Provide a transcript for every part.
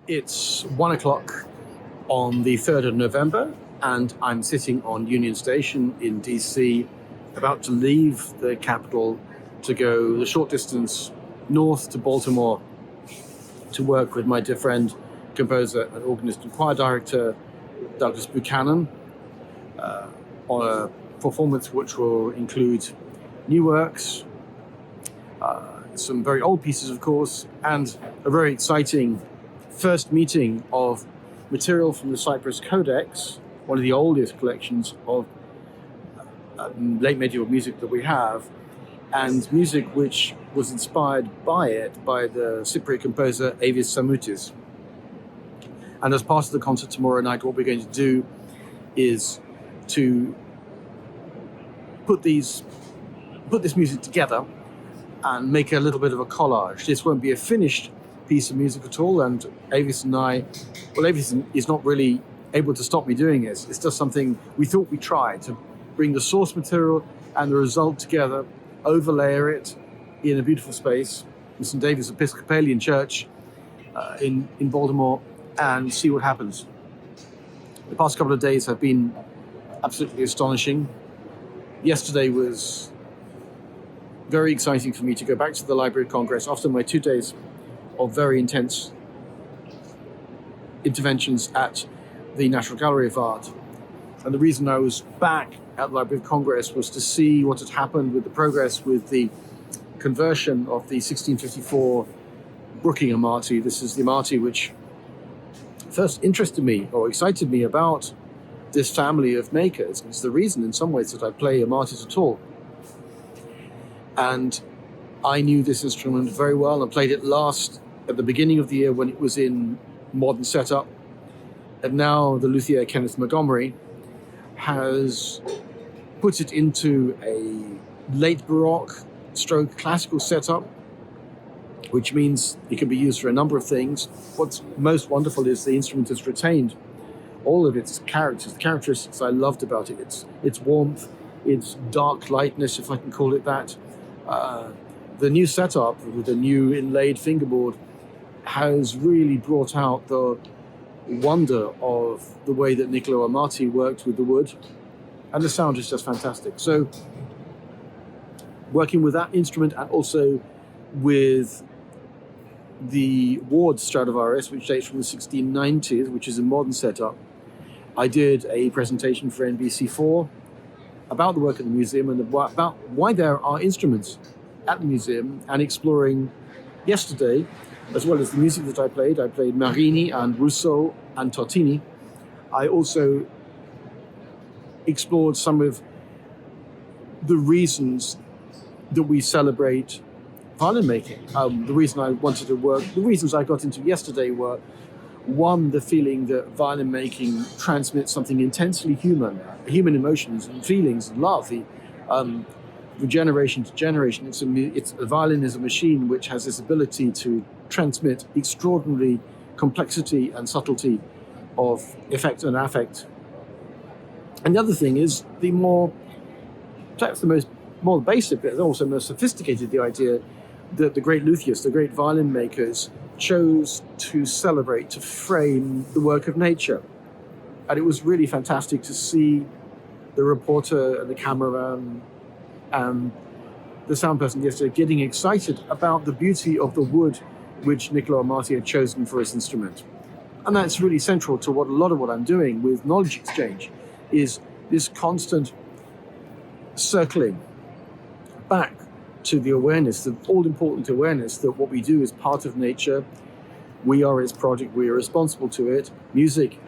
It's 1 o'clock on the 3rd of November, and I'm sitting on Union Station in DC, about to leave the capital to go the short distance north to Baltimore to work with my dear friend, composer and organist and choir director, Douglas Buchanan, on a performance which will include new works, some very old pieces, of course, and a very exciting first meeting of material from the Cyprus Codex, one of the oldest collections of late medieval music that we have, and music which was inspired by it by the Cypriot composer Avis Samoutis. And as part of the concert tomorrow night, what we're going to do is to put this music together and make a little bit of a collage. This won't be a finished piece of music at all, and Avis and I, well, Avis is not really able to stop me doing this. It's just something we thought we'd try to bring the source material and the result together, overlayer it in a beautiful space, in St. David's Episcopalian Church in Baltimore, and see what happens. The past couple of days have been absolutely astonishing. Yesterday was very exciting for me to go back to the Library of Congress after my 2 days of very intense interventions at the National Gallery of Art. And the reason I was back at the Library of Congress was to see what had happened with the progress with the conversion of the 1654 Brookings Amati. This is the Amati which first interested me or excited me about this family of makers. It's the reason in some ways that I play Amatis at all. And I knew this instrument very well and played it last at the beginning of the year when it was in modern setup. And now the luthier Kenneth Montgomery has put it into a late Baroque stroke classical setup, which means it can be used for a number of things. What's most wonderful is the instrument has retained all of its characters, the characteristics I loved about it. Its warmth, its dark lightness, if I can call it that. The new setup with the new inlaid fingerboard has really brought out the wonder of the way that Niccolo Amati worked with the wood, and the sound is just fantastic. So working with that instrument and also with the Ward Stradivarius, which dates from the 1690s, which is a modern setup, I did a presentation for NBC4 about the work of the museum and about why there are instruments at the museum, and exploring yesterday, as well as the music that I played Marini and Rousseau and Tortini. I also explored some of the reasons that we celebrate violin making. The reasons I got into yesterday were, one, the feeling that violin making transmits something intensely human emotions and feelings and love. From generation to generation, a violin is a machine which has this ability to transmit extraordinary complexity and subtlety of effect and affect. And the other thing is perhaps the more basic, but also most sophisticated, the idea that the great luthiers, the great violin makers, chose to celebrate, to frame the work of nature. And it was really fantastic to see the reporter and the cameraman and the sound person yesterday getting excited about the beauty of the wood which Niccolo Amati had chosen for his instrument. And that's really central to a lot of what I'm doing with knowledge exchange, is this constant circling back to the awareness, the all-important awareness that what we do is part of nature. We are its project, we are responsible to it. Music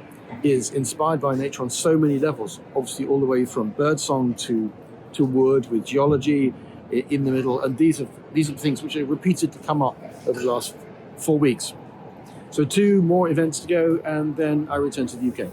is inspired by nature on so many levels, obviously all the way from birdsong to wood, with geology in the middle. And these are the things which are repeated to come up over the last 4 weeks. So 2 more events to go, and then I return to the UK.